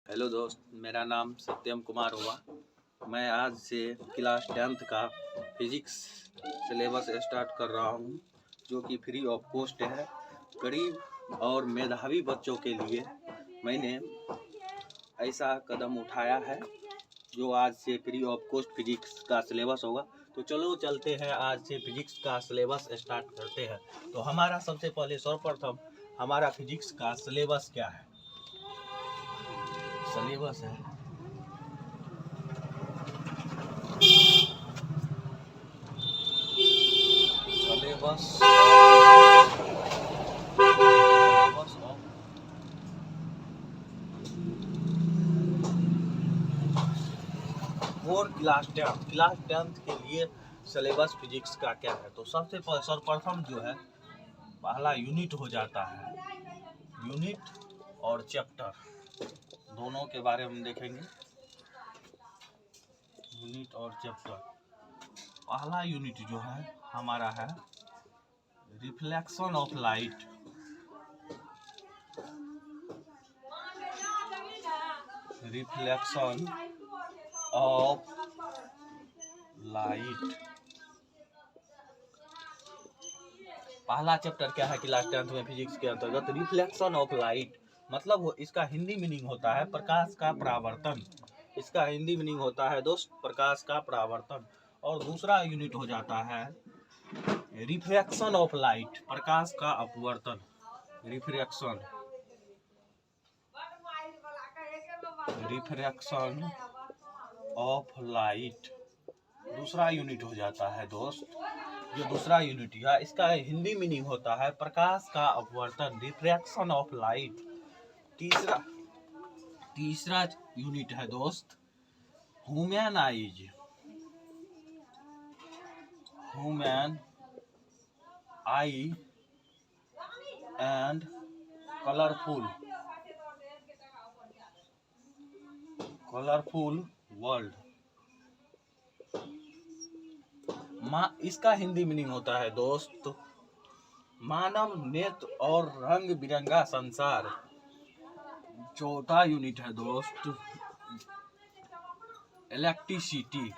Hello दोस्त, मेरा नाम सत्यम कुमार हुआ। मैं आज से क्लास 10th का फिजिक्स सिलेबस स्टार्ट कर रहा हूँ, जो कि फ्री ऑफ कॉस्ट है। गरीब और मेधावी बच्चों के लिए मैंने ऐसा कदम उठाया है जो आज से फ्री ऑफ कॉस्ट फिजिक्स का सिलेबस होगा। तो चलो चलते हैं, आज से फिजिक्स का सिलेबस स्टार्ट करते हैं। तो हमारा सबसे पहले सर्वप्रथम हमारा फिजिक्स का सिलेबस क्या है। सिलेबस है सिलेबस और क्लास 10th के लिए सिलेबस फिजिक्स का क्या है। तो सबसे सर्वप्रथम जो है पहला यूनिट हो जाता है। यूनिट और चैप्टर दोनों के बारे में देखेंगे। यूनिट और चैप्टर, पहला यूनिट जो है हमारा है reflection of light. Reflection of light पहला चैप्टर क्या है क्लास 10th में फिजिक्स के अंतर्गत। रिफ्लेक्शन ऑफ लाइट मतलब इसका हिंदी मीनिंग होता है प्रकाश का परावर्तन। इसका हिंदी मीनिंग होता है दोस्त प्रकाश का परावर्तन। और दूसरा यूनिट हो जाता है रिफ्रैक्शन ऑफ लाइट, प्रकाश का अपवर्तन। रिफ्रैक्शन ऑफ लाइट दूसरा यूनिट हो जाता है दोस्त। जो दूसरा यूनिट है इसका हिंदी मीनिंग होता है प्रकाश का अपवर्तन, रिफ्रैक्शन ऑफ लाइट। तीसरा यूनिट है दोस्त human I and colourful world. इसका हिंदी मीनिंग होता है दोस्त मानव नेत्र और रंग बिरंगा संसार। चौथा यूनिट है दोस्त इलेक्ट्रिसिटी।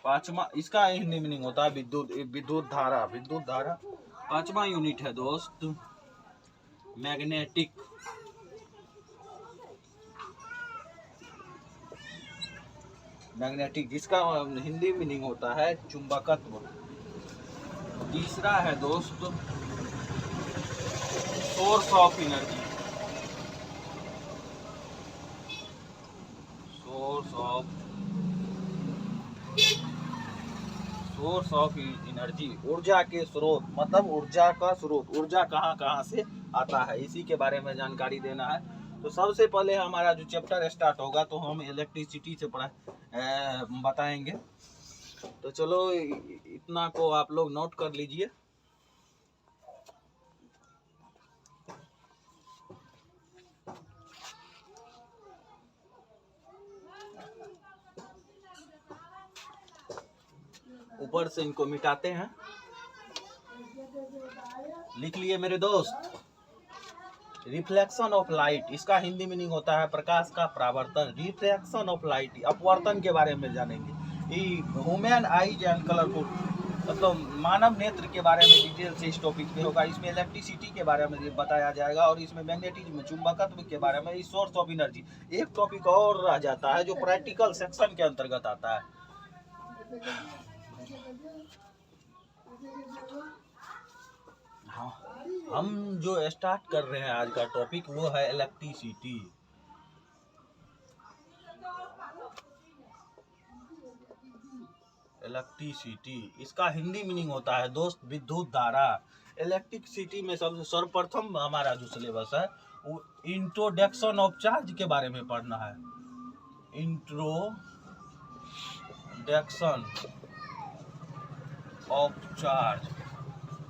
पांचवा इसका हिंदी मीनिंग होता है विद्युत धारा। पांचवा यूनिट है दोस्त मैग्नेटिक। जिसका हिंदी मीनिंग होता है चुंबकत्व। तीसरा है दोस्त source of energy. Source of energy, ऊर्जा के स्रोत, मतलब ऊर्जा का स्रोत, ऊर्जा कहाँ से आता है, इसी के बारे में जानकारी देना है। तो सबसे पहले हमारा जो चैप्टर स्टार्ट होगा तो हम इलेक्ट्रिसिटी से बताएंगे। तो चलो इतना को आप लोग नोट कर लीजिए। ऊपर से इनको मिटाते हैं। लिख लिए मेरे दोस्त। रिफ्लेक्शन ऑफ लाइट इसका हिंदी मीनिंग होता है प्रकाश का परावर्तन। रिफ्लेक्शन ऑफ लाइट अपवर्तन के बारे में जानेंगे। ह्यूमन आईज एंड कलरफुल मतलब मानव नेत्र के बारे में डिटेल से इस टॉपिक पे होगा। इसमें इलेक्ट्रिसिटी के बारे में बताया जाएगा और इसमें मैग्नेटिज्म चुंबकत्व के बारे में, इस सोर्स ऑफ एनर्जी। एक टॉपिक और रह जाता है जो प्रैक्टिकल सेक्शन के अंतर्गत आता है। हाँ, हम जो स्टार्ट कर रहे हैं आज का टॉपिक वो है इलेक्ट्रिसिटी। इसका हिंदी मीनिंग होता है दोस्त विद्युत धारा। इलेक्ट्रिसिटी में सबसे सर्वप्रथम हमारा जो सिलेबस है वो इंट्रोडक्शन ऑफ चार्ज के बारे में पढ़ना है। इंट्रोडक्शन ऑफ चार्ज,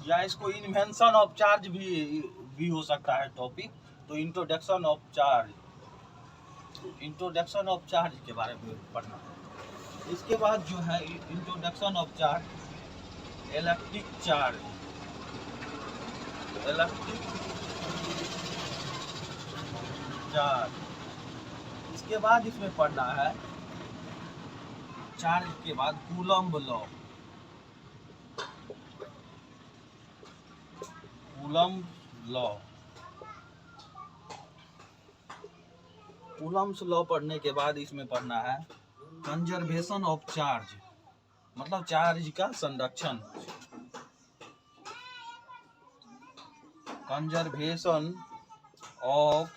या इसको इन्वेंशन ऑफ चार्ज भी हो सकता है टॉपिक। तो इंट्रोडक्शन ऑफ चार्ज के बारे में पढ़ना है। इसके बाद जो है introduction of charge, electric charge, electric charge. इसके बाद इसमें पढ़ना है चार्ज के बाद coulomb law. Coulomb law, Coulomb's law पढ़ने के बाद इसमें पढ़ना है कंजर्वेशन ऑफ चार्ज, मतलब चार्ज का संरक्षण। कंजर्वेशन ऑफ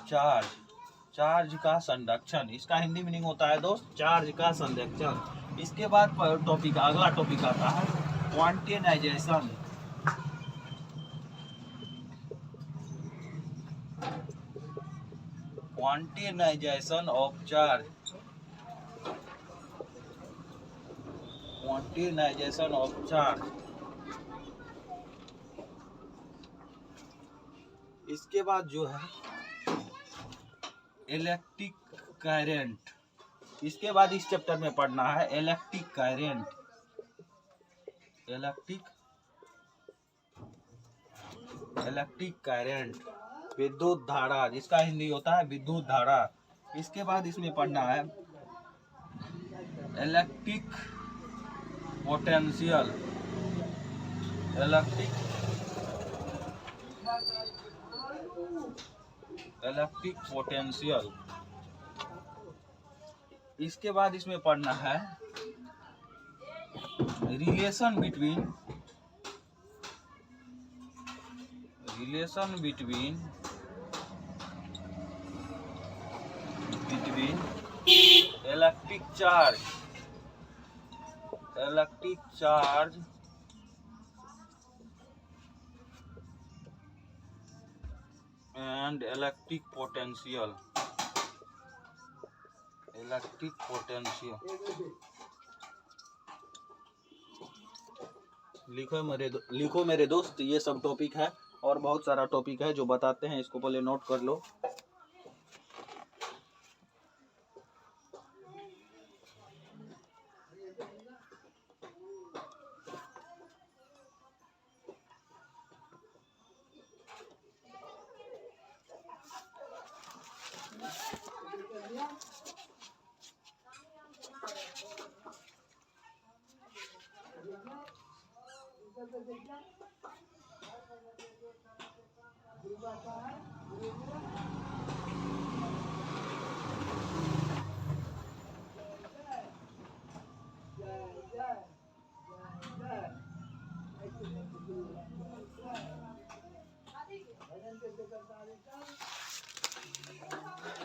चार्ज, चार्ज का संरक्षण, इसका हिंदी मीनिंग होता है दोस्त चार्ज का संरक्षण। इसके बाद टॉपिक, अगला टॉपिक आता है quantization. Quantization of charge, quantization of charge. इसके बाद जो है इलेक्ट्रिक करंट, इसके बाद इस चैप्टर में पढ़ना है इलेक्ट्रिक करंट, इलेक्ट्रिक करंट, विद्युत धारा, जिसका हिंदी होता है विद्युत धारा। इसके बाद इसमें पढ़ना है इलेक्ट्रिक पोटेंशियल, इलेक्ट्रिक पोटेंशियल। इसके बाद इसमें पढ़ना है relation between electric charge and electric potential. लिखो मेरे दोस्त, ये सब टॉपिक है और बहुत सारा टॉपिक है जो बताते हैं, इसको पहले नोट कर लो।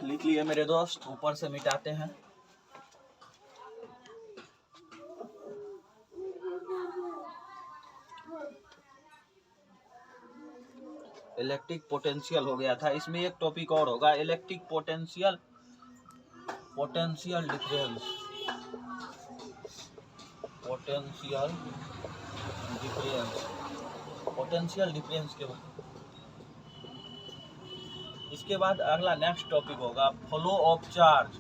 लिख लिए मेरे दोस्त, ऊपर से मिटाते हैं। इलेक्ट्रिक पोटेंशियल हो गया था। इसमें एक टॉपिक और होगा electric potential difference, potential difference के बाद। इसके बाद अगला नेक्स्ट टॉपिक होगा flow of charge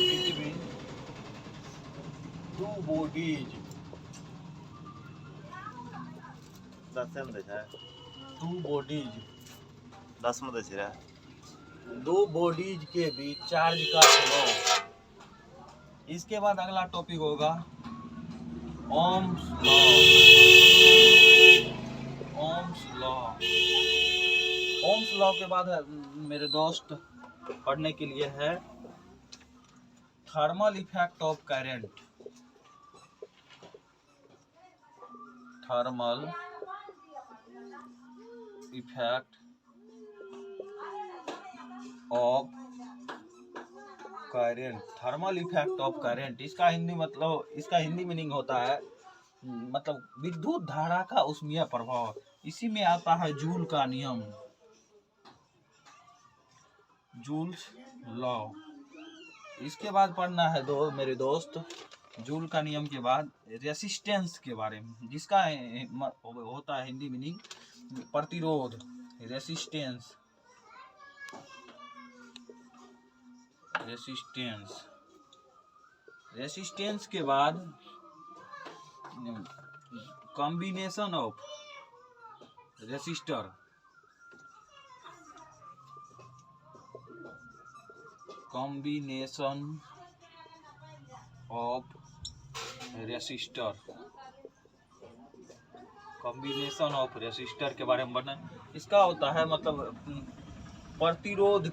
between two bodies. दो बॉडीज के बीच चार्ज का फ्लो। इसके बाद अगला टॉपिक होगा ओम्स लॉ के बाद मेरे दोस्त पढ़ने के लिए है thermal effect of current, thermal effect of current. इसका हिंदी मीनिंग होता है मतलब विद्युत धारा का उष्मीय प्रभाव। इसी में आता है जूल का नियम, जूल्स लॉ। इसके बाद पढ़ना है मेरे दोस्त जूल का नियम के बाद रेसिस्टेंस के बारे में, जिसका होता है हिंदी मीनिंग प्रतिरोध, रेसिस्टेंस। रेसिस्टेंस के बाद combination of resistor, combination of resistor के बारे में बना। इसका होता है मतलब प्रतिरोध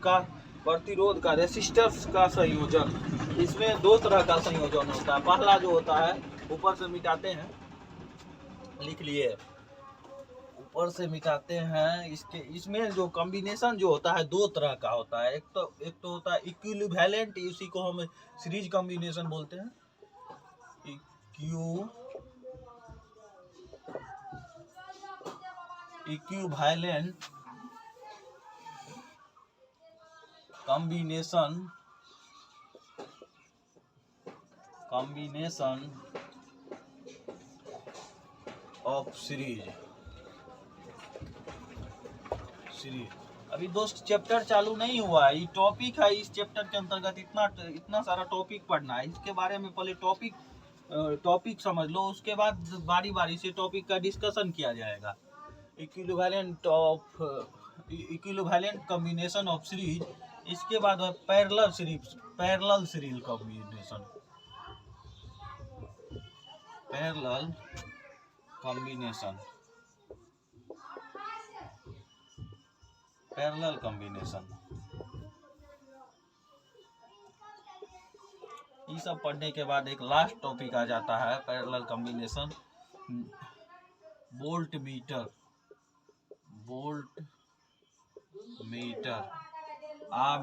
का रेसिस्टर्स का संयोजन। इसमें दो तरह का संयोजन होता है। पहला जो होता है ऊपर से मिटाते हैं, लिख लिए, ऊपर से मिटाते हैं। इसमें जो कॉम्बिनेशन जो होता है दो तरह का होता है। एक तो होता है इक्विवेलेंट, इसी को हम सीरीज कॉम्बिनेशन बोलते हैं। Equivalent combination of series. अभी दोस्त चैप्टर चालू नहीं हुआ है, ये टॉपिक है। इस चैप्टर के अंतर्गत इतना सारा टॉपिक पढ़ना है। इसके बारे में पहले टॉपिक समझ लो, उसके बाद बारी बारी से टॉपिक का डिस्कशन किया जाएगा। Equivalent combination of series. इसके बाद है parallel series combination. Parallel combination ये सब पढ़ने के बाद एक लास्ट टॉपिक आ जाता है parallel combination, voltmeter.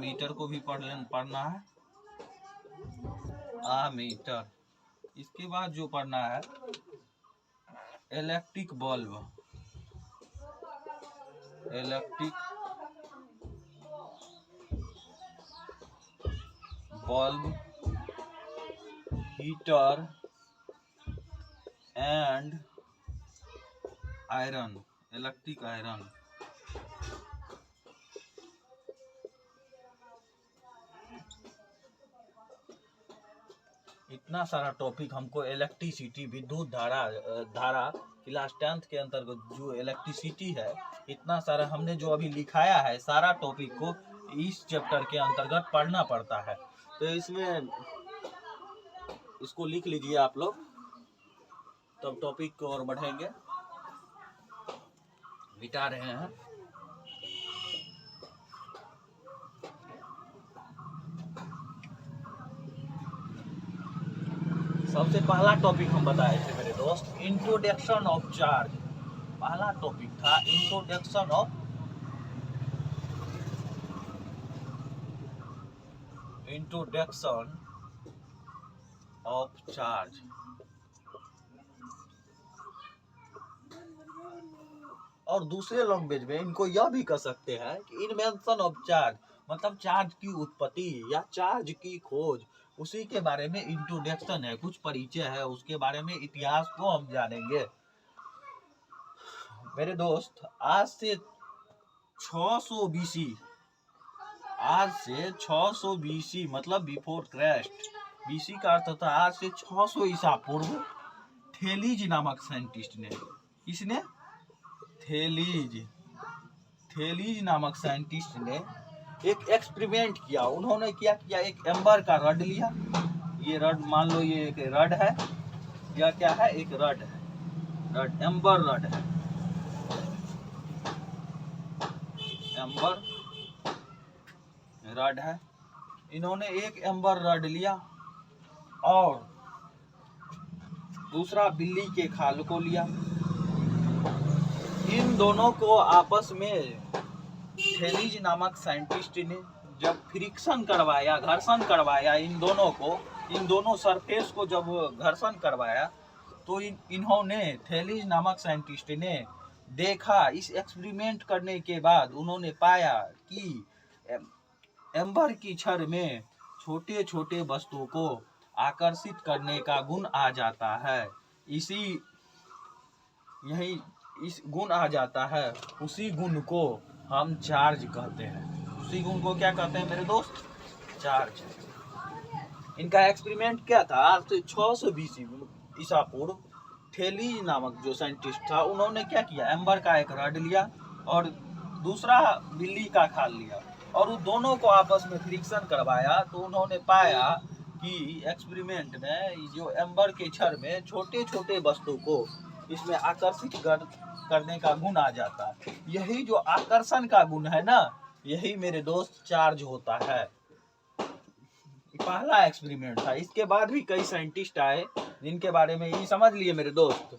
Meter को भी पढ़ना है, मीटर। इसके बाद जो पढ़ना है electric bulb, heater and iron, electric iron. इतना सारा टॉपिक हमको इलेक्ट्रिसिटी, विद्युत धारा क्लास 10th के अंतर्गत जो इलेक्ट्रिसिटी है, इतना सारा हमने जो अभी लिखाया है, सारा टॉपिक को इस चैप्टर के अंतर्गत पढ़ना पड़ता है। तो इसमें इसको लिख लीजिए आप लोग, तब टॉपिक को और बढ़ेंगे। मिटा रहे हैं। सबसे पहला टॉपिक हम बताए थे मेरे दोस्त, इंट्रोडक्शन ऑफ चार्ज। पहला टॉपिक था इंट्रोडक्शन ऑफ चार्ज। और दूसरे लैंग्वेज में इनको यह भी कह सकते हैं कि इन्वेंशन ऑफ चार्ज, मतलब चार्ज की उत्पत्ति या चार्ज की खोज, उसी के बारे में इंट्रोडक्शन है, कुछ परिचय है, उसके बारे में इतिहास को हम जानेंगे। मेरे दोस्त आज से 600 BC मतलब बिफोर क्राइस्ट। बीसी का अर्थ था आज से 600 ईसा पूर्व, थेलीज नामक साइंटिस्ट ने, किसने? थेलीज नामक साइंटिस्ट ने एक एक्सपेरिमेंट किया। उन्होंने क्या किया, एक एम्बर का रड लिया। ये रड मान लो ये एक रड है, या क्या है, एक रड है, एम्बर रड है, एम्बर रड है। इन्होंने एक एम्बर रड लिया और दूसरा बिल्ली के खाल को लिया। इन दोनों को आपस में थेलीज नामक साइंटिस्ट ने जब फ्रिक्शन करवाया, घर्षण करवाया, इन दोनों सरफेस को जब घर्षण करवाया, तो इन्होंने, थेलीज नामक साइंटिस्ट ने देखा। इस एक्सपेरिमेंट करने के बाद उन्होंने पाया कि एम्बर की छड़ में छोटे छोटे वस्तुओं को आकर्षित करने का गुण आ जाता है। इस गुण आ जाता है, उसी गुण को हम चार्ज कहते हैं। उसी गुण को क्या कहते हैं मेरे दोस्त? चार्ज। इनका एक्सपेरिमेंट क्या था, आज से 620 ईसा पूर्व थेलीज नामक जो साइंटिस्ट था, उन्होंने क्या किया, एम्बर का एक रड लिया और दूसरा बिल्ली का खाल लिया और उन दोनों को आपस में फ्रिक्शन करवाया। तो उन्होंने पाया कि एक्सपेरिमेंट में जो एम्बर के छड़ में छोटे छोटे वस्तु को इसमें आकर्षित करने का गुण आ जाता है। यही जो आकर्षण का गुण है ना, यही मेरे दोस्त चार्ज होता है। पहला एक्सपेरिमेंट था। इसके बाद भी कई साइंटिस्ट आए जिनके बारे में ये समझ लिए मेरे दोस्त।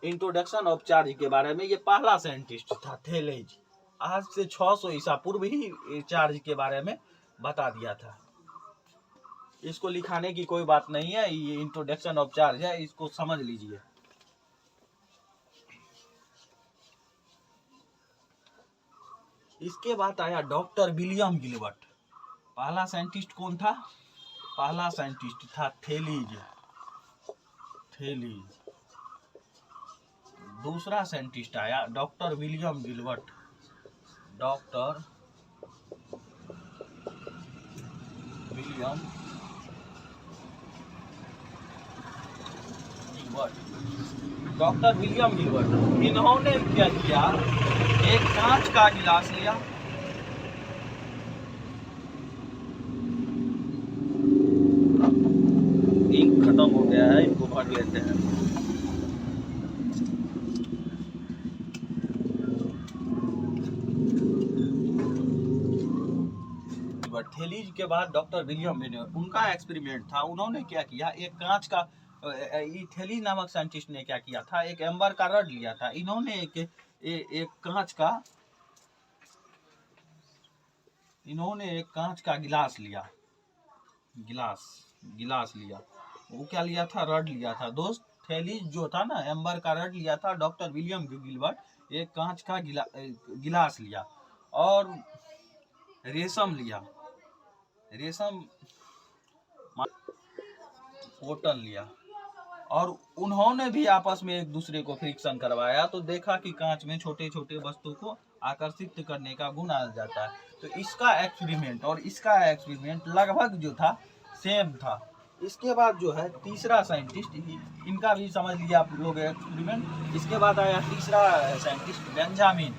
इंट्रोडक्शन ऑफ चार्ज के बारे में ये पहला साइंटिस्ट था, थेलेज। आज से 600 ईसा पूर्व ही चार्ज के बारे में बता दिया था। इसको लिखाने की कोई बात नहीं है, ये इंट्रोडक्शन ऑफ चार्ज है, इसको समझ लीजिए। इसके बाद आया डॉक्टर विलियम गिलबर्ट। पहला साइंटिस्ट कौन था? पहला साइंटिस्ट था थेलीज। दूसरा साइंटिस्ट आया doctor William Gilbert. Doctor William Gilbert. इन्होंने क्या किया, एक कांच का गिलास लिया, इंक खत्म हो गया है, इनको भर लेते हैं। थेलीज के बाद डॉक्टर विलियम गिलबर्ट, उनका एक्सपेरिमेंट था। उन्होंने क्या किया, एक कांच का, थेलीज नामक साइंटिस्ट ने क्या किया था, एक एम्बर का रड लिया था। इन्होंने एक कांच का गिलास लिया। गिलास लिया, वो क्या लिया था, रड लिया था दोस्त। थेलीज जो था ना, एम्बर का रड लिया था। डॉक्टर विलियम गिलबर्ट एक कांच का गिलास लिया और रेशम कॉटन लिया और उन्होंने भी आपस में एक दूसरे को फ्रिक्शन करवाया। तो देखा कि कांच में छोटे छोटे वस्तु को आकर्षित करने का गुण आ जाता है। तो इसका एक्सपेरिमेंट और इसका एक्सपेरिमेंट लगभग जो था सेम था। इसके बाद जो है तीसरा साइंटिस्ट, इनका भी समझ लिया आप लोग एक्सपेरिमेंट। इसके बाद आया तीसरा साइंटिस्ट बेंजामिन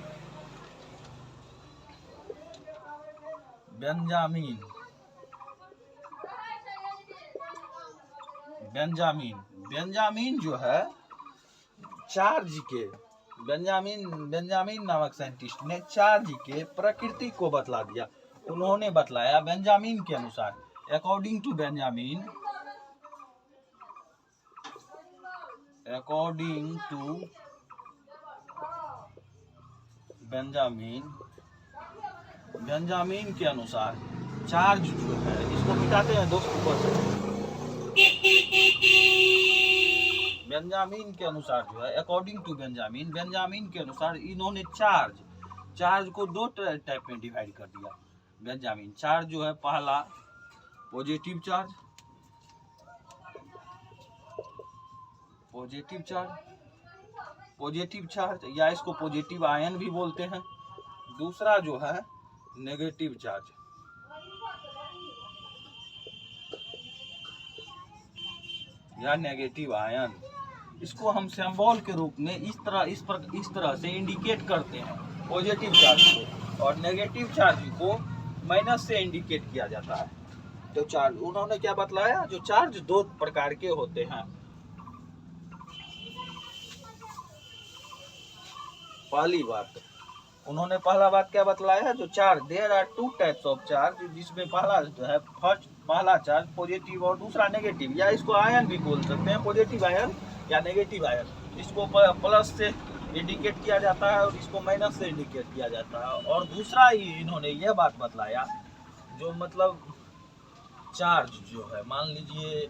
जो है चार्ज के, बेंजामिन नामक साइंटिस्ट ने चार्ज के प्रकृति को बतला दिया। उन्होंने बतलाया बेंजामिन के अनुसार, अकॉर्डिंग टू बेंजामिन के अनुसार चार्ज जो है, इसको मिटाते हैं दोस्त ऊपर से। बेंजामिन के अनुसार जो है, अकॉर्डिंग टू बेंजामिन के अनुसार इन्होंने चार्ज को दो टाइप में डिवाइड कर दिया। बेंजामिन चार्ज जो है, पहला पॉजिटिव चार्ज या इसको पॉजिटिव आयन भी बोलते हैं। दूसरा जो है नेगेटिव चार्ज, या नेगेटिव आयन। इसको हम सिंबल के रूप में इस तरह से इंडिकेट करते हैं, पॉजिटिव चार्ज को, और नेगेटिव चार्ज को माइनस से इंडिकेट किया जाता है। तो चार्ज उन्होंने क्या बतलाया, जो चार्ज दो प्रकार के होते हैं। पहला बात क्या बतलाया, जो charge, there are two types of charge, जिसमें पहला जो है पहला चार्ज पॉजिटिव और दूसरा नेगेटिव, या इसको आयन भी बोल सकते हैं, पॉजिटिव आयन या नेगेटिव आयन। इसको प्लस से इंडिकेट किया जाता है और इसको माइनस से इंडिकेट किया जाता है। और दूसरा ही इन्होंने यह बात बतलाया, जो मतलब चार्ज जो है, मान लीजिए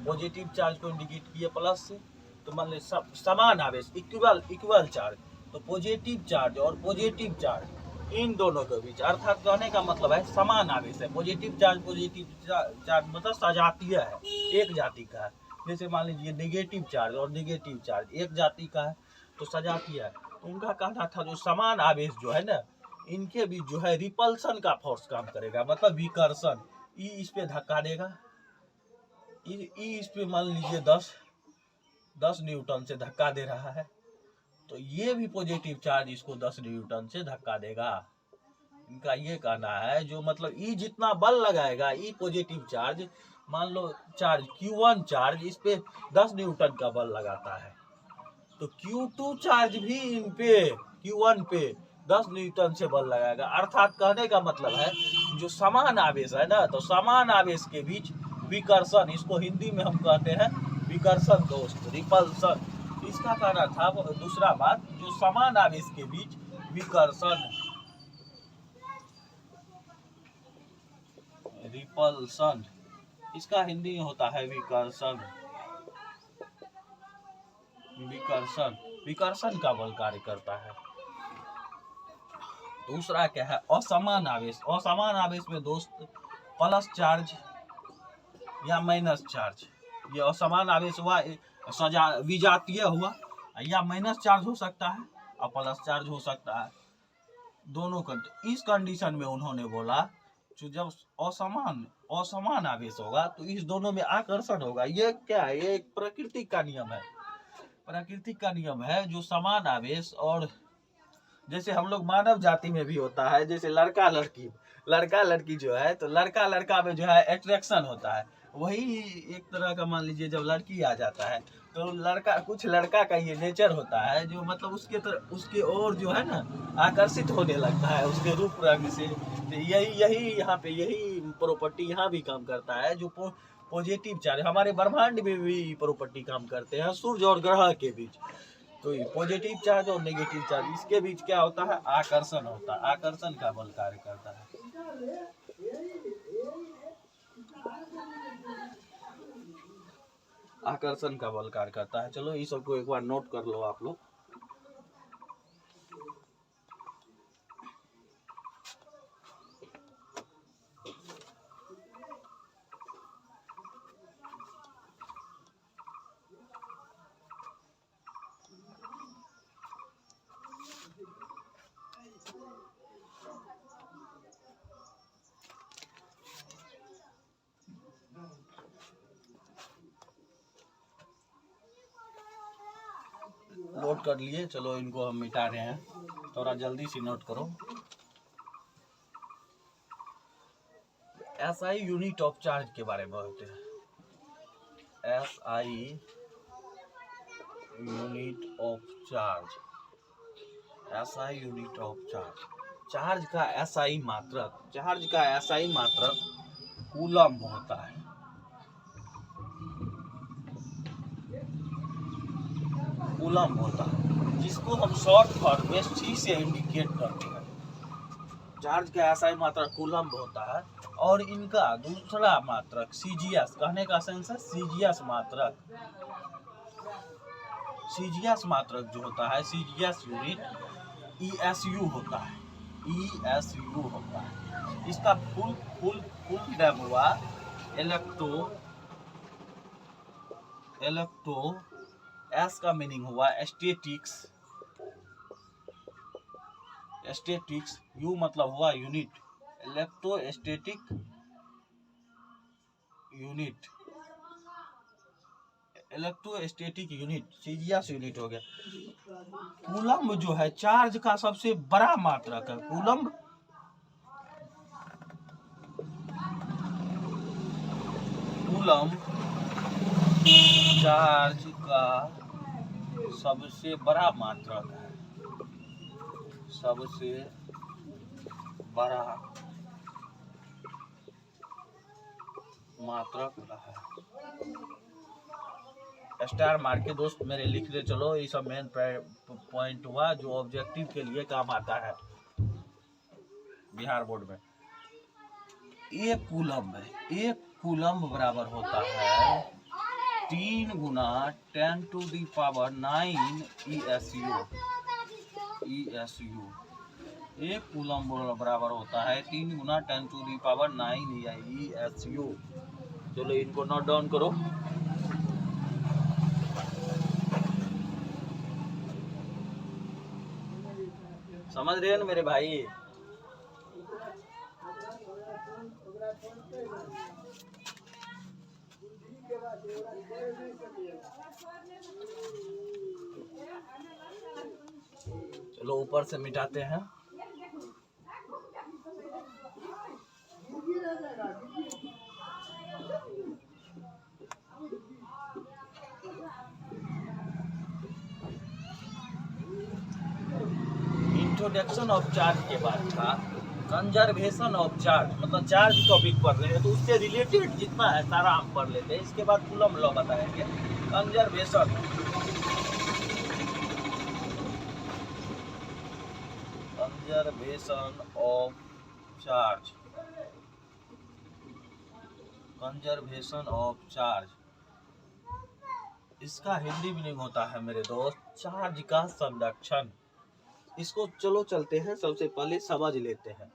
पॉजिटिव चार्ज को इंडिकेट किए प्लस से, तो मान लीजिए समान आवेश, इक्वल चार्ज, तो पॉजिटिव चार्ज और पॉजिटिव चार्ज इन दोनों के बीच, अर्थात कहने का मतलब है समान आवेश है। पॉजिटिव चार्ज मतलब सजातीय है, एक जाति का है। जैसे मान लीजिए नेगेटिव चार्ज और नेगेटिव चार्ज एक जाति का है, तो सजातीय है। तो उनका कहना था जो समान आवेश जो है ना, इनके बीच जो है रिपल्सन का फोर्स काम करेगा, मतलब विकर्षण। ई इस पे धक्का देगा, ई इस पे मान लीजिए 10 न्यूटन से धक्का दे रहा है, तो ये भी पॉजिटिव चार्ज इसको 10 न्यूटन से धक्का देगा। इनका ये कहना है, जो मतलब ई जितना बल लगाएगा, ई पॉजिटिव चार्ज, मान लो चार्ज Q1 चार्ज इस पे 10 न्यूटन का बल लगाता है, तो Q2 चार्ज भी इन पे Q1 पे 10 न्यूटन से बल लगाएगा। अर्थात कहने का मतलब है, जो समान आवेश है ना, तो समान आवेश के बीच विकर्षण, इसको हिंदी में हम कहते हैं विकर्षण दोस्त, रिपल्सन। इसका कहना था दूसरा बात, जो समान आवेश के बीच विकर्षण, रिपल्सन, इसका हिंदी में होता है विकर्षण। विकर्षण का बल कार्य करता है। दूसरा क्या है, असमान आवेश। असमान आवेश में दोस्त प्लस चार्ज या माइनस चार्ज, ये असमान आवेश हुआ, विजातीय हुआ, या माइनस चार्ज हो सकता है और प्लस चार्ज हो सकता है, दोनों इस कंडीशन में उन्होंने बोला, जो जब असमान आवेश होगा तो इस दोनों में आकर्षण होगा। ये क्या है, ये एक प्रकृति का नियम है, प्रकृति का नियम है। जो समान आवेश, और जैसे हम लोग मानव जाति में भी होता है, जैसे लड़का लड़की जो है, तो लड़का लड़का में जो है अट्रैक्शन होता है, वही एक तरह का मान लीजिए जब लड़की आ जाता है, तो कुछ लड़का का ये नेचर होता है, जो मतलब उसके और जो है ना आकर्षित होने लगता है उसके रूप रंग से। तो यही यहाँ पे यही प्रॉपर्टी यहाँ भी काम करता है, जो पॉजिटिव चार्ज हमारे ब्रह्मांड में भी प्रॉपर्टी काम करते हैं, सूर्य और ग्रह के बीच। तो पॉजिटिव चार्ज और नेगेटिव चार्ज, इसके बीच क्या होता है, आकर्षण होता है, आकर्षण का बल कार्य करता है। आकर्षण का बल कार्य करता है। चलो इस सबको एक बार नोट कर लो आप लोग। नोट कर लिए, चलो इनको हम मिटा रहे हैं, थोड़ा जल्दी से नोट करो। SI यूनिट ऑफ चार्ज के बारे में बोलते हैं। SI unit of charge, SI unit of charge, charge का SI मात्रक, चार्ज का SI मात्रक कूलम्ब होता है। कूलम्ब होता है, जिसको हम शॉर्ट फॉर्म में C से इंडिकेट करते हैं। चार्ज का SI मात्रक कूलम्ब होता है, और इनका दूसरा मात्रक CGS, कहने का सेंस है CGS मात्रक। CGS मात्रक जो होता है, CGS यूनिट ESU होता है, ESU होता है। इसका फुल नाम हुआ इलेक्ट्रो, S का मीनिंग हुआ स्टैटिक्स, U मतलब हुआ unit, electrostatic unit, electrostatic unit, CGS unit हो गया। कूलम्ब जो है चार्ज का सबसे बड़ा मात्रक है। कूलम्ब चार्ज का सबसे बड़ा मात्रक है, सबसे बड़ा मात्रक है। स्टार मार के दोस्त मेरे लिख ले चलो, ये सब मेन पॉइंट हुआ जो ऑब्जेक्टिव के लिए काम आता है बिहार बोर्ड में। एक कूलम्ब है, एक कूलम्ब बराबर होता है 3 गुना 10⁹ ESU। एक कूलम्ब बराबर होता है 3 गुना 10⁹ ESU। चलो इनको नोट डाउन करो। समझ रहे हैं ना मेरे भाई। चलो ऊपर से मिटाते हैं। इंट्रोडक्शन ऑफ चार्ज के बाद था कंजर्वेशन ऑफ चार्ज, मतलब चार्ज टॉपिक पढ़ रहे हैं तो उससे रिलेटेड जितना है सारा हम पढ़ लेते हैं। इसके बाद कूलम लॉ बताएंगे। Conservation of charge, conservation of charge, इसका हिंदी मीनिंग होता है मेरे दोस्त चार्ज का संरक्षण। इसको चलो चलते हैं, सबसे पहले समझ लेते हैं।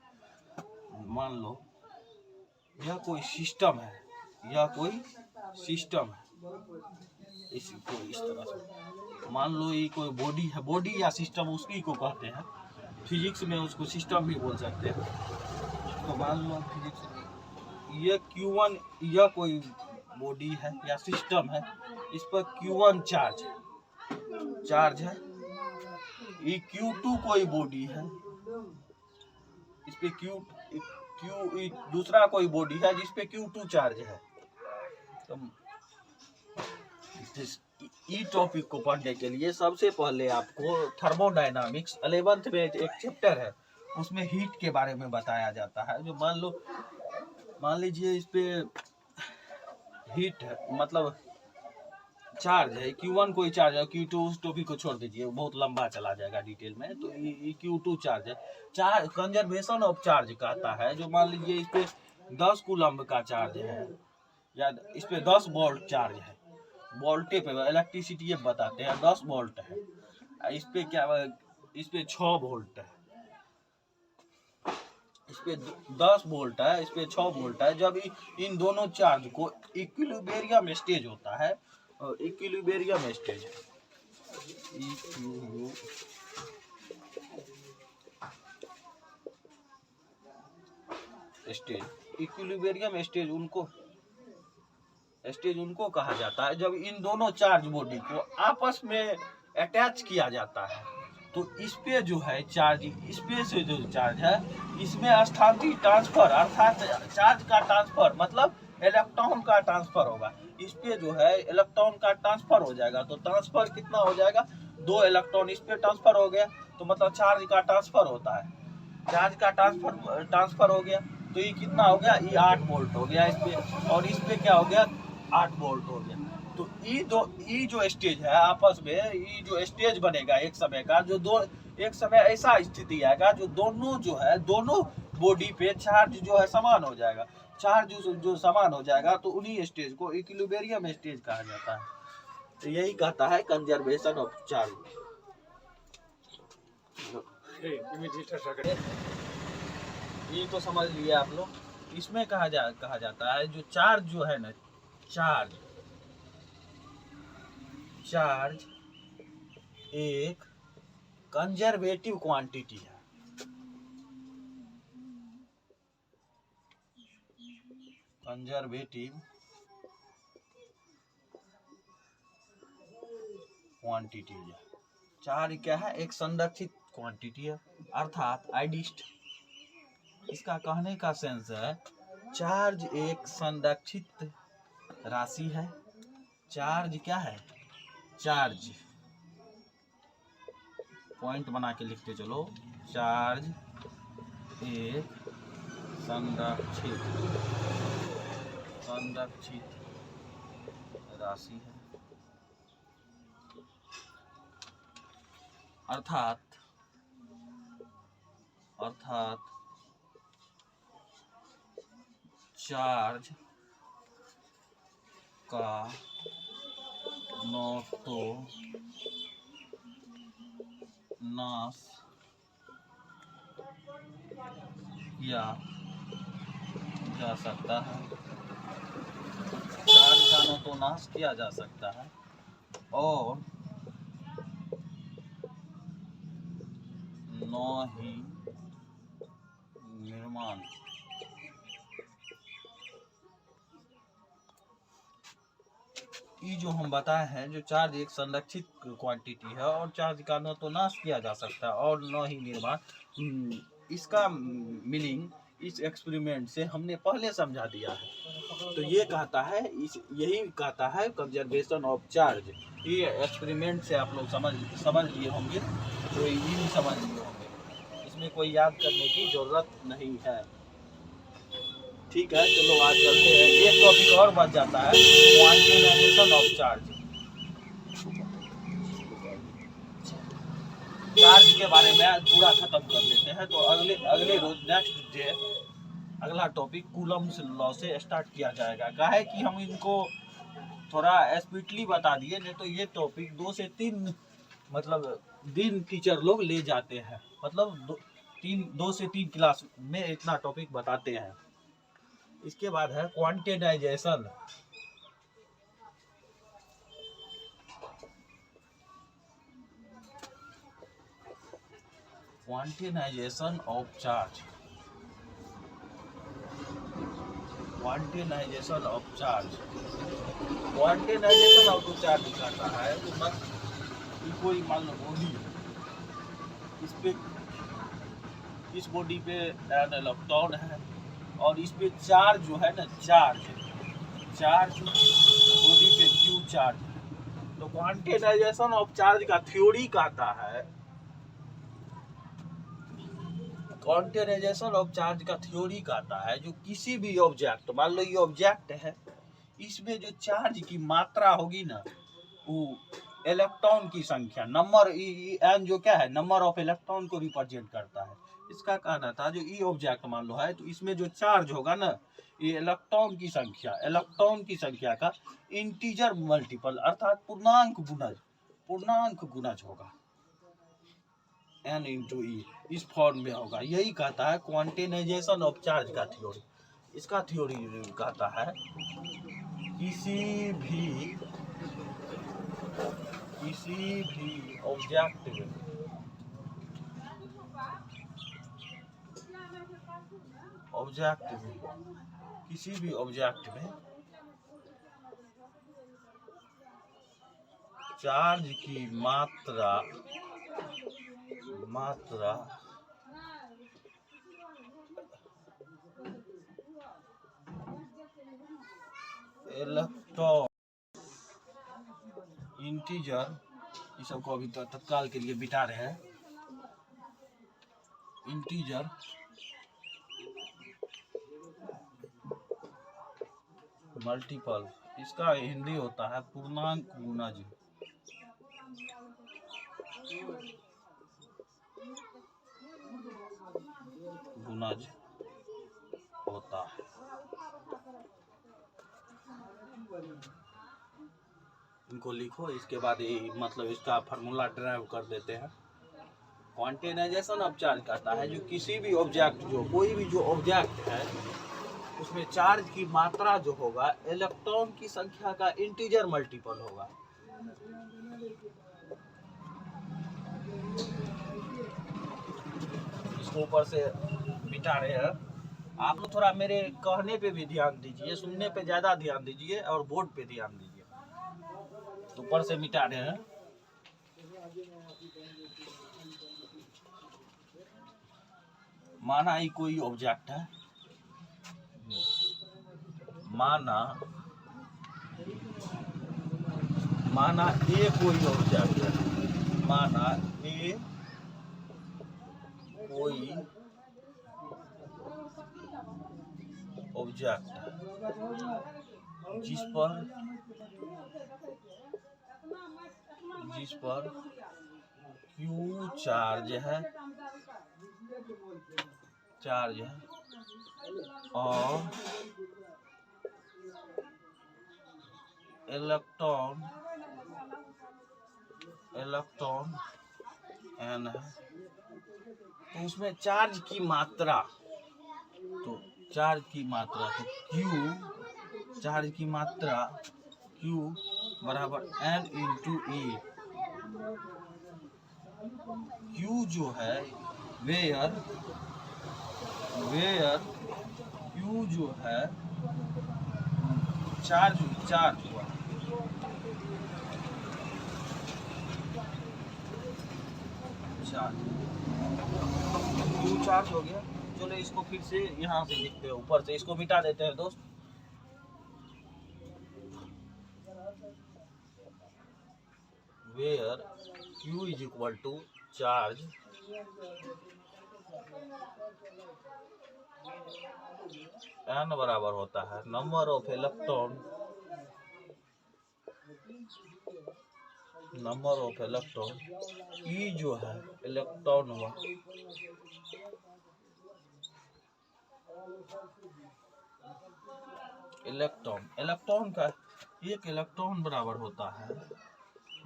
मान लो यह कोई सिस्टम है, यह कोई सिस्टम है, इसको इस तरह से मान लो ये कोई बॉडी है, बॉडी या सिस्टम उसी को कहते हैं। फिजिक्स में उसको सिस्टम भी बोल सकते हैं। तो मान लो फिजिक्स ये Q1, यह कोई बॉडी है या सिस्टम है, इस पर Q1 चार्ज है। ये Q2 कोई बॉडी है, इस पे Q दूसरा कोई बॉडी है जिस पे Q2 चार्ज है। तो ई टॉपिक को पढ़ने के लिए सबसे पहले आपको थर्मोडायनामिक्स 11th में एक चैप्टर है, उसमें हीट के बारे में बताया जाता है। जो मान लीजिए इस पे हीट है, मतलब चार्ज है, Q1 कोई चार्ज है, Q2 उस टॉपिक को छोड़ दीजिए, बहुत लंबा चला जाएगा डिटेल में। तो ये Q2 चार्ज है। चार्ज कंजर्वेशन ऑफ चार्ज कहता है, जो मान लीजिए इस पे 10 कूलम्ब का चार्ज है या इस पे 10 वोल्ट चार्ज है, वोल्टे पे इलेक्ट्रिसिटी बताते हैं 10 वोल्ट है, इस पे क्या, इस पे 6 वोल्ट है, इस पे 10 वोल्ट है, इस पे 6 वोल्ट है। जब इन दोनों चार्ज को इक्विलिब्रियम स्टेज होता है, इक्विलिब्रियम स्टेज, इक्विलिब्रियम स्टेज उनको कहा जाता है जब इन दोनों चार्ज बॉडी को आपस में अटैच किया जाता है। तो इस पे जो है चार्ज, इस पे से जो चार्ज है इसमें स्थानीय ट्रांसफर, अर्थात चार्ज का ट्रांसफर, मतलब इलेक्ट्रॉन का ट्रांसफर होगा। इस पे जो है इलेक्ट्रॉन का ट्रांसफर हो जाएगा। तो ट्रांसफर कितना हो जाएगा, 2 इलेक्ट्रॉन इस पे ट्रांसफर हो गया, तो मतलब चार्ज का ट्रांसफर होता है। चार्ज का ट्रांसफर हो गया, तो ये कितना हो गया, ये 8 वोल्ट हो गया इस पे, और इस पे क्या हो गया, 8 वोल्ट हो गया। तो ये जो स्टेज है आपस में, ये जो स्टेज बनेगा एक समय का, जो दो एक समय ऐसा स्थिति आएगा जो दोनों जो है, दोनों बॉडी पे चार्ज जो है समान हो जाएगा। चार्ज जो समान हो जाएगा तो उन्हीं स्टेज को इक्विलिब्रियम स्टेज कहा जाता है। तो यही कहता है कंजर्वेशन ऑफ चार्ज। ये तो समझ लिया आप लोग। इसमें कहा जाता है जो चार्ज जो है ना, चार्ज एक कंजर्वेटिव क्वांटिटी है। कंजर्वेटिव क्वांटिटी है। चार्ज क्या है, एक संरक्षित क्वांटिटी है, अर्थात आइडिस्ट। इसका कहने का सेंस है चार्ज एक संरक्षित राशि है। चार्ज क्या है, चार्ज पॉइंट बना के लिखते चलो, चार्ज एक संरक्षित राशि है, अर्थात चार्ज का न तो नाश किया जा सकता है, चार्ज का न तो नाश किया जा सकता है और न ही निर्माण ई जो हम बताए हैं, जो चार्ज एक संरक्षित क्वांटिटी है और चार्ज का न तो नाश किया जा सकता है और न ही निर्माण। इसका मीनिंग इस एक्सपेरिमेंट से हमने पहले समझा दिया है। तो ये कहता है, यही कहता है कंजर्वेशन ऑफ चार्ज। ये एक्सपेरिमेंट से आप लोग समझ लिए होंगे, तो ये भी समझ लिए होंगे, इसमें कोई याद करने की जरूरत नहीं है। ठीक है, चलो आज चलते हैं। एक टॉपिक और बच जाता है, क्वांटिनाइजेशन ऑफ चार्ज। चार्ज के बारे में पूरा खत्म कर लेते हैं, तो अगले रोज नेक्स्ट डे अगला टॉपिक कूलम्ब्स लॉ से स्टार्ट किया जाएगा। क्या है कि हम इनको थोड़ा स्पीडली बता दिए, नहीं तो ये टॉपिक 2 से 3 मतलब दिन टीचर लोग ले जाते हैं, मतलब 2 से 3 क्लास में इतना टॉपिक बताते हैं। इसके बाद है quantization. Quantization of charge. Quantization of charge. Quantization of charge दिखाता है तो बस कोई मान लो बॉडी, इस पे इस बॉडी पे एन इलेक्ट्रॉन है और इस पे चार्ज जो है ना, चार्ज बॉडी पे क्यू चार्ज है। तो क्वांटिनाइजेशन ऑफ चार्ज का थ्योरी कहता है, क्वांटिनाइजेशन ऑफ चार्ज का थ्योरी कहता है जो किसी भी ऑब्जेक्ट, मान लो ये ऑब्जेक्ट है, इसमें जो चार्ज की मात्रा होगी ना, वो इलेक्ट्रॉन की संख्या, नंबर एन जो क्या है, नंबर ऑफ इलेक्ट्रॉन को रिप्रेजेंट करता है। इसका कहना था जो ये ऑब्जेक्ट मान लो है, तो इसमें जो चार्ज होगा ना, ये इलेक्ट्रॉन की संख्या का इंटीजर मल्टीपल अर्थात पूर्णांक गुणज होगा, n इंटू ई, इस फॉर्म में होगा। यही कहता है क्वांटिनाइजेशन ऑफ चार्ज का थ्योरी। इसका थ्योरी कहता है किसी भी ऑब्जेक्ट में चार्ज की मात्रा इलेक्ट्रॉन इंटीजर, ये सबको अभी तत्काल के लिए बिठा रहे हैं, इंटीजर मल्टीपल, इसका हिंदी होता है पूर्णांक गुणज। होता है। इनको लिखो, इसके बाद ये मतलब इसका फार्मूला ड्राइव कर देते हैं। क्वांटिनाइजेशन ऑफ चार्ज कहता है जो किसी भी ऑब्जेक्ट, जो कोई भी जो ऑब्जेक्ट है, उसमें चार्ज की मात्रा जो होगा इलेक्ट्रॉन की संख्या का इंटीजर मल्टीपल होगा। इसको ऊपर से मिटा रहे हैं। आप लोग थोड़ा मेरे कहने पे भी ध्यान दीजिए, सुनने पे ज्यादा ध्यान दीजिए और बोर्ड पे ध्यान दीजिए। ऊपर से मिटा रहे हैं। माना ही कोई ऑब्जेक्ट है, माना ए कोई ऑब्जेक्ट है, माना ए कोई ऑब्जेक्ट जिस पर क्यू चार्ज है और इलेक्ट्रॉन एन है, तो उसमें चार्ज की मात्रा तो Q बराबर n इंटू ई। Q जो है वेयर Q जो है चार्ज हुआ, चार्ज हो गया। चलो इसको फिर से यहाँ से लिखते हैं, ऊपर से इसको मिटा देते हैं दोस्त। Where Q is equal to charge n बराबर होता है नंबर ऑफ इलेक्ट्रॉन E जो है इलेक्ट्रॉन हुआ, इलेक्ट्रॉन का एक इलेक्ट्रॉन बराबर होता है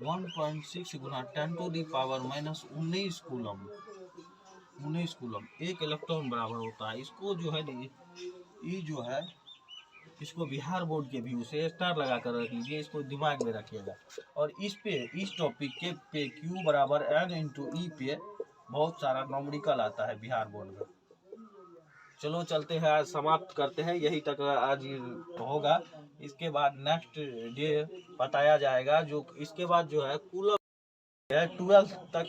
1.6 गुना 10⁻⁻19 कूलम। 19 कूलम एक इलेक्ट्रॉन बराबर होता है। इसको जो है ये जो है इसको बिहार बोर्ड के व्यू से स्टार लगा कर रख लीजिए, इसको दिमाग में रखिएगा। और इस टॉपिक के पे Q बराबर N इंटू E पे बहुत सारा नॉमरिकल आता है बिहार बोर्ड में। चलो चलते हैं, आज समाप्त करते हैं, यही तक आज होगा। इसके बाद नेक्स्ट डे बताया जाएगा। जो इसके बाद जो है कूलम है 12th तक,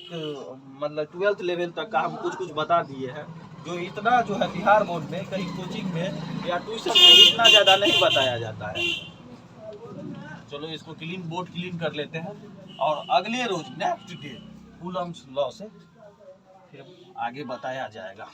मतलब 12th लेवल तक का हम कुछ बता दिए हैं। जो इतना जो है बिहार बोर्ड में कहीं कोचिंग में या ट्यूशन में इतना ज़्यादा नहीं बताया जाता है। चलो इसको बोर्ड क्लीन कर लेते हैं और अगले रोज नेक्स्ट डे कूलम्स लॉ से फिर आगे बताया जाएगा।